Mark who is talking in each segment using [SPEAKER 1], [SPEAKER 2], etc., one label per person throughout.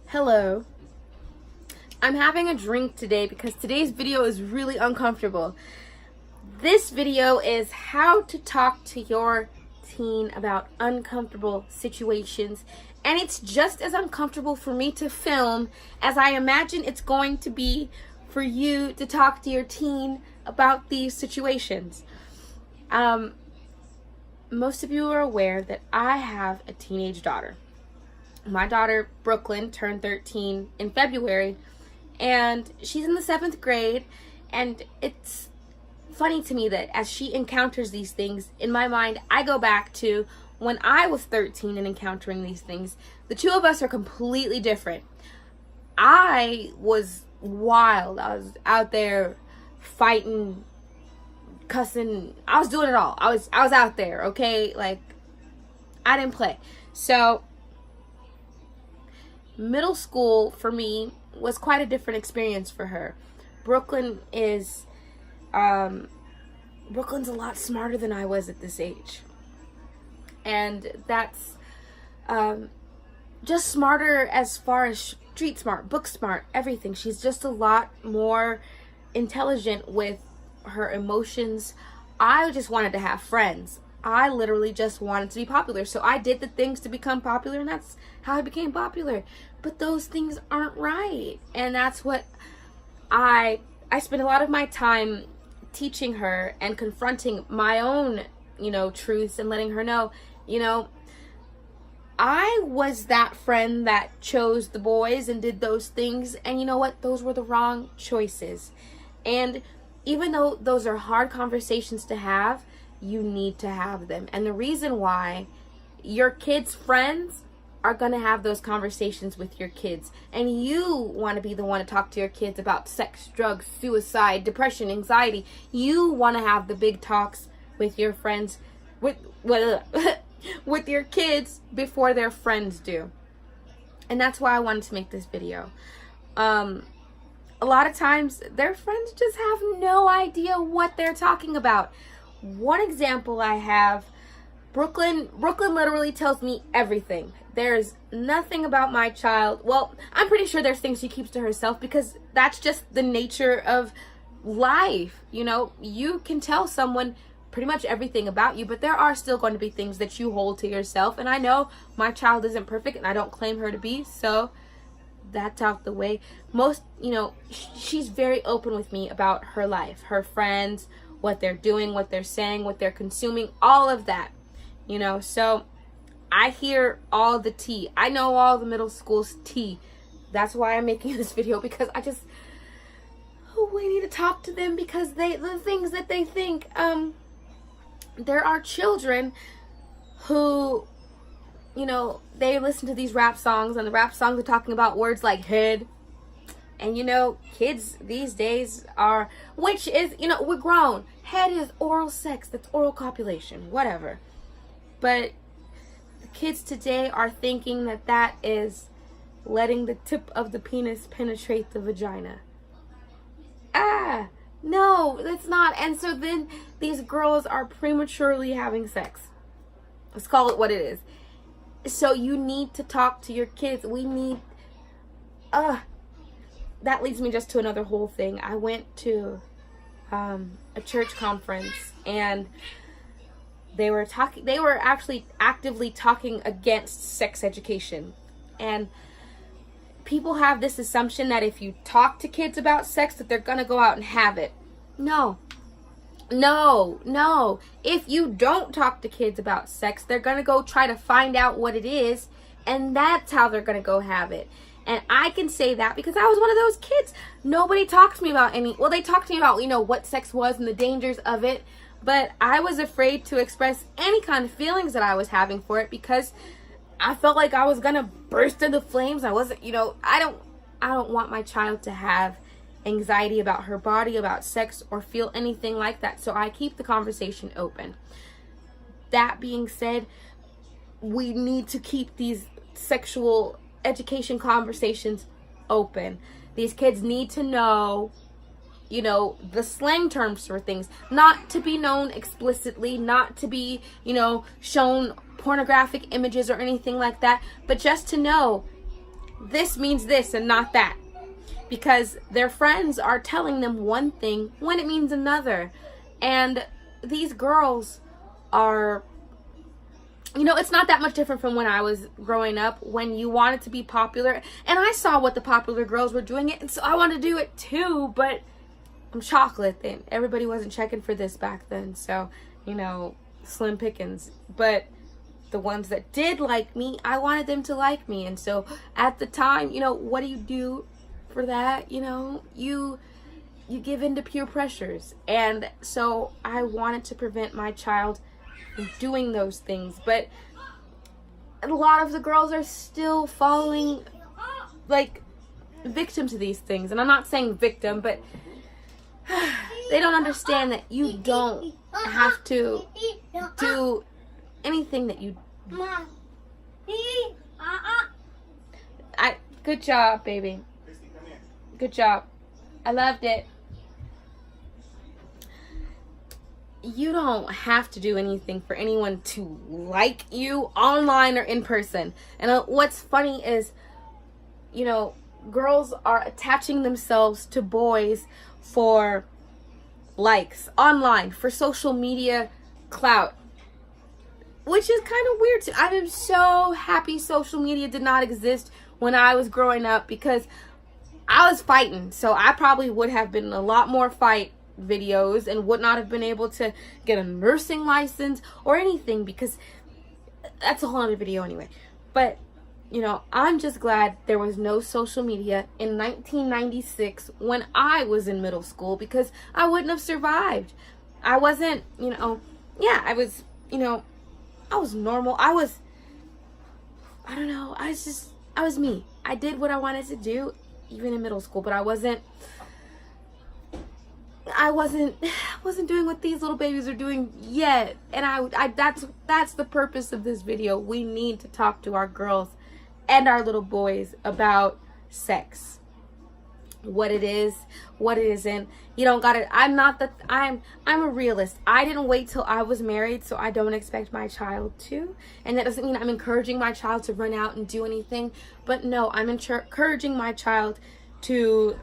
[SPEAKER 1] Hello. I'm having a drink today because today's video is really uncomfortable. This video is how to talk to your teen about uncomfortable situations, and it's just as uncomfortable for me to film as I imagine it's going to be for you to talk to your teen about these situations. Most of you are aware that I have a teenage daughter. My daughter, Brooklyn, turned 13 in February, and she's in the 7th grade, and it's funny to me that as she encounters these things, in my mind, I go back to when I was 13 and encountering these things. The two of us are completely different. I was wild. I was out there fighting, cussing. I was doing it all. I was out there, okay? Like, I didn't play. So middle school for me was quite a different experience for her. Brooklyn's a lot smarter than I was at this age. And that's just smarter as far as street smart, book smart, everything. She's just a lot more intelligent with her emotions. I just wanted to have friends. I literally just wanted to be popular. So I did the things to become popular, and that's how I became popular. But those things aren't right. And that's what I spent a lot of my time teaching her and confronting my own, truths, and letting her know, I was that friend that chose the boys and did those things. And you know what? Those were the wrong choices. And even though those are hard conversations to have, you need to have them. And the reason why your kids' friends are going to have those conversations with your kids, and you want to be the one to talk to your kids about sex, drugs, suicide, depression, anxiety. You want to have the big talks with your friends, with your kids before their friends do. And that's why I wanted to make this video. A lot of times their friends just have no idea what they're talking about. One example I have, Brooklyn literally tells me everything. There's nothing about my child. Well, I'm pretty sure there's things she keeps to herself because that's just the nature of life. You can tell someone pretty much everything about you, but there are still going to be things that you hold to yourself. And I know my child isn't perfect, and I don't claim her to be, so that's out the way. She's very open with me about her life, her friends, what they're doing, what they're saying, what they're consuming, all of that. So I hear all the tea. I know all the middle school's tea. That's why I'm making this video, because we need to talk to them, because the things that they think. There are children who, they listen to these rap songs, and the rap songs are talking about words like head. And kids these days are, which is, we're grown. Head is oral sex, that's oral copulation, whatever. But the kids today are thinking that that is letting the tip of the penis penetrate the vagina. No, that's not. And so then these girls are prematurely having sex. Let's call it what it is. So you need to talk to your kids. That leads me just to another whole thing. I went to a church conference, and they were actually actively talking against sex education. And people have this assumption that if you talk to kids about sex, that they're gonna go out and have it. No. If you don't talk to kids about sex, they're gonna go try to find out what it is, and that's how they're gonna go have it. And I can say that because I was one of those kids. Nobody talked to me about they talked to me about, what sex was and the dangers of it. But I was afraid to express any kind of feelings that I was having for it because I felt like I was going to burst into flames. I wasn't, I don't want my child to have anxiety about her body, about sex, or feel anything like that. So I keep the conversation open. That being said, we need to keep these sexual education conversations open. These kids need to know the slang terms for things, not to be known explicitly, not to be, shown pornographic images or anything like that, but just to know this means this and not that. Because their friends are telling them one thing when it means another. And these girls are, it's not that much different from when I was growing up, when you wanted to be popular. And I saw what the popular girls were doing, and so I wanted to do it too, but I'm chocolate. And everybody wasn't checking for this back then. So, slim pickings. But the ones that did like me, I wanted them to like me. And so at the time, what do you do for that? You give in to peer pressures. And so I wanted to prevent my child from doing those things. But a lot of the girls are still falling victim to these things. And I'm not saying victim, but they don't understand that you don't have to do anything that you... Good job, baby. Good job. I loved it. You don't have to do anything for anyone to like you online or in person. And what's funny is, girls are attaching themselves to boys for likes online, for social media clout, which is kind of weird too. I'm so happy social media did not exist when I was growing up, because I was fighting. So I probably would have been in a lot more fight videos and would not have been able to get a nursing license or anything, because that's a whole other video anyway. But I'm just glad there was no social media in 1996 when I was in middle school, because I wouldn't have survived. I wasn't, I was, I was normal. I was me. I did what I wanted to do even in middle school, but I wasn't doing what these little babies are doing yet. And that's the purpose of this video. We need to talk to our girls and our little boys about sex. What it is, what it isn't. You don't gotta, I'm a realist. I didn't wait till I was married, so I don't expect my child to. And that doesn't mean I'm encouraging my child to run out and do anything. But no, I'm encouraging my child to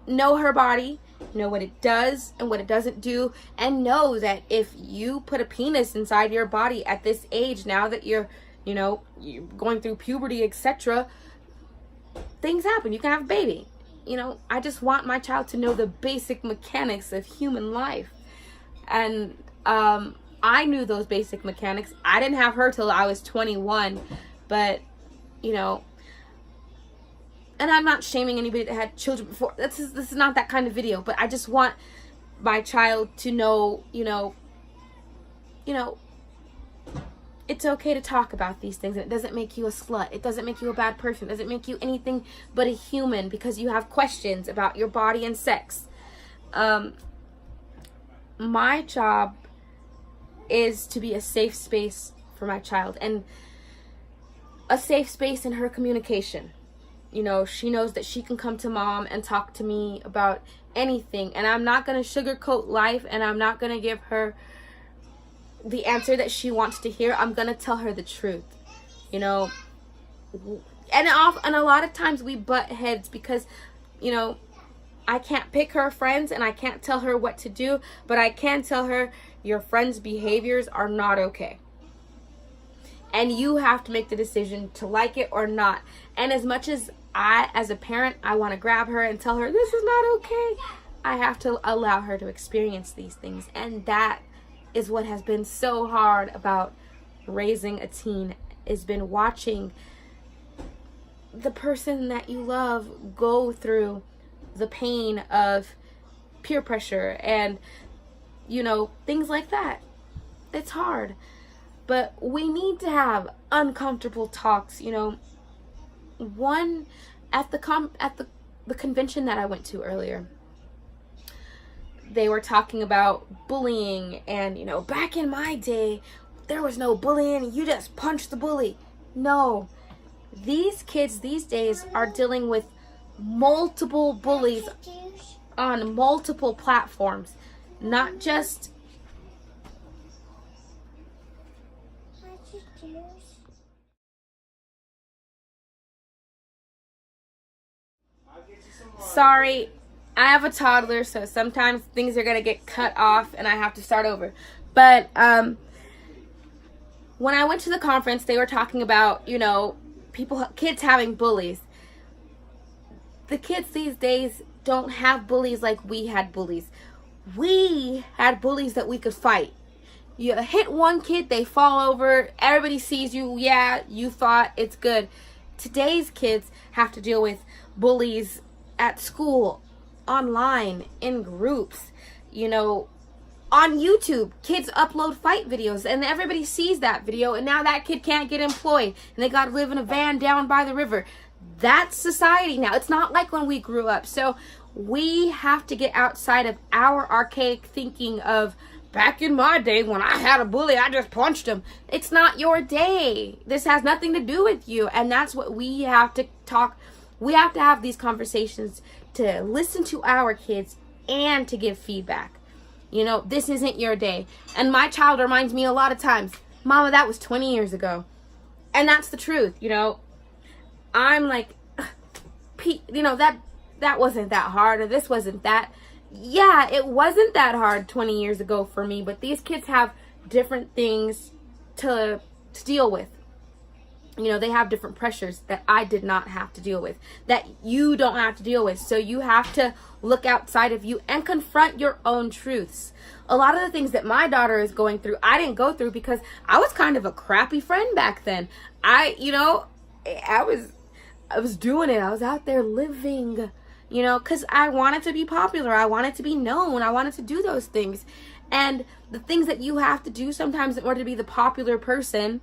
[SPEAKER 1] know her body, know what it does and what it doesn't do, and know that if you put a penis inside your body at this age, now that you're going through puberty, etc., things happen. You can have a baby. I just want my child to know the basic mechanics of human life. And I knew those basic mechanics. I didn't have her till I was 21, but and I'm not shaming anybody that had children before. This is not that kind of video, but I just want my child to know, it's okay to talk about these things, and it doesn't make you a slut. It doesn't make you a bad person. It doesn't make you anything but a human because you have questions about your body and sex. My job is to be a safe space for my child, and a safe space in her communication. She knows that she can come to mom and talk to me about anything, and I'm not going to sugarcoat life, and I'm not going to give her the answer that she wants to hear. I'm going to tell her the truth, and a lot of times we butt heads because, I can't pick her friends and I can't tell her what to do, but I can tell her your friends' behaviors are not okay. And you have to make the decision to like it or not. And as much as as a parent, I want to grab her and tell her this is not okay, I have to allow her to experience these things. And that is what has been so hard about raising a teen, is been watching the person that you love go through the pain of peer pressure and things like that. It's hard, but we need to have uncomfortable talks. One at the convention that I went to earlier, they were talking about bullying, and back in my day there was no bullying. You just punch the bully. No, these kids these days are dealing with multiple bullies on multiple platforms, not just sorry, I have a toddler, so sometimes things are going to get cut off and I have to start over. But when I went to the conference, they were talking about, kids having bullies. The kids these days don't have bullies like we had bullies. We had bullies that we could fight. You hit one kid, they fall over, everybody sees you, yeah, you fought, it's good. Today's kids have to deal with bullies at school, online, in groups, on YouTube. Kids upload fight videos and everybody sees that video, and now that kid can't get employed and they got to live in a van down by the river. That's society now. It's not like when we grew up. So we have to get outside of our archaic thinking of, back in my day when I had a bully, I just punched him. It's not your day. This has nothing to do with you. And that's what we have to talk. We have to have these conversations to listen to our kids and to give feedback. This isn't your day. And my child reminds me a lot of times, Mama, that was 20 years ago. And that's the truth, I'm like, that wasn't that hard, or this wasn't that. Yeah, it wasn't that hard 20 years ago for me, but these kids have different things to deal with. They have different pressures that I did not have to deal with, that you don't have to deal with. So you have to look outside of you and confront your own truths. A lot of the things that my daughter is going through, I didn't go through because I was kind of a crappy friend back then. I was doing it. I was out there living, because I wanted to be popular. I wanted to be known. I wanted to do those things. And the things that you have to do sometimes in order to be the popular person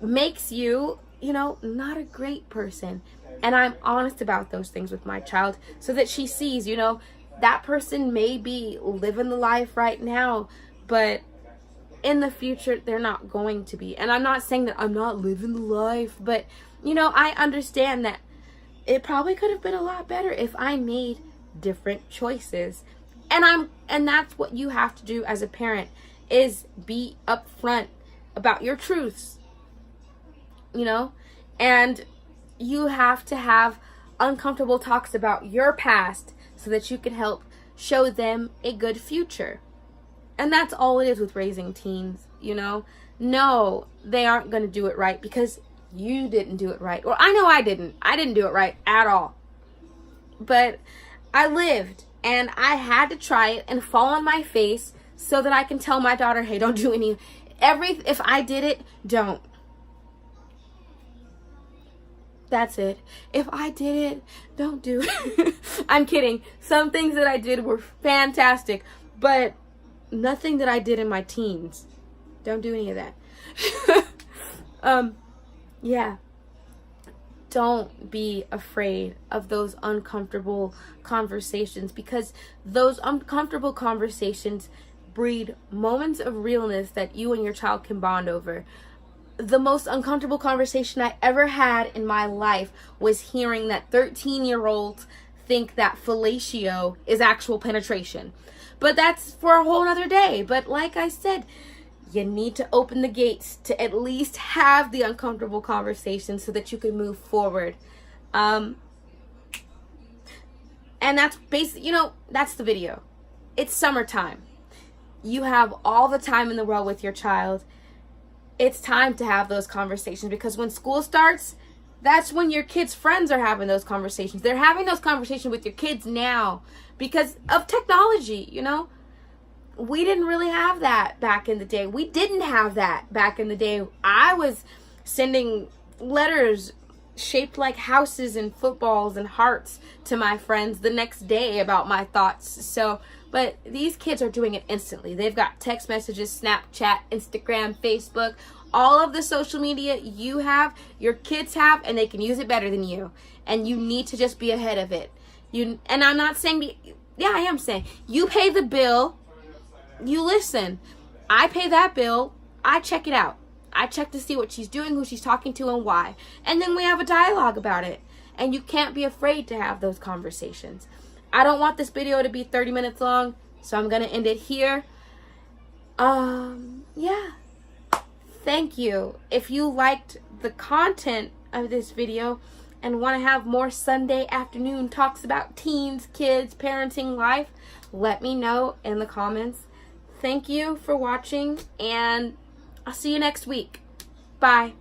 [SPEAKER 1] makes you, not a great person. And I'm honest about those things with my child so that she sees, that person may be living the life right now, but in the future, they're not going to be. And I'm not saying that I'm not living the life, but, I understand that it probably could have been a lot better if I made different choices. And that's what you have to do as a parent, is be upfront about your truths. And you have to have uncomfortable talks about your past so that you can help show them a good future. And that's all it is with raising teens, No, they aren't going to do it right because you didn't do it right. Or I know I didn't. I didn't do it right at all. But I lived, and I had to try it and fall on my face so that I can tell my daughter, hey, don't do if I did it, don't. That's it. If I did it, don't do it. I'm kidding. Some things that I did were fantastic, but nothing that I did in my teens. Don't do any of that. Yeah. Don't be afraid of those uncomfortable conversations, because those uncomfortable conversations breed moments of realness that you and your child can bond over. The most uncomfortable conversation I ever had in my life was hearing that 13-year-olds think that fellatio is actual penetration. But that's for a whole other day. But like I said, you need to open the gates to at least have the uncomfortable conversation so that you can move forward. And that's basically, that's the video. It's summertime. You have all the time in the world with your child. It's time to have those conversations, because when school starts, that's when your kids' friends are having those conversations. They're having those conversations with your kids now because of technology, We didn't really have that back in the day. We didn't have that back in the day. I was sending letters shaped like houses and footballs and hearts to my friends the next day about my thoughts. But these kids are doing it instantly. They've got text messages, Snapchat, Instagram, Facebook, all of the social media you have, your kids have, and they can use it better than you. And you need to just be ahead of it. And I'm not saying, I am saying, you pay the bill, you listen. I pay that bill, I check it out. I check to see what she's doing, who she's talking to, and why. And then we have a dialogue about it. And you can't be afraid to have those conversations. I don't want this video to be 30 minutes long, so I'm going to end it here. Yeah. Thank you. If you liked the content of this video and want to have more Sunday afternoon talks about teens, kids, parenting, life, let me know in the comments. Thank you for watching, and I'll see you next week. Bye.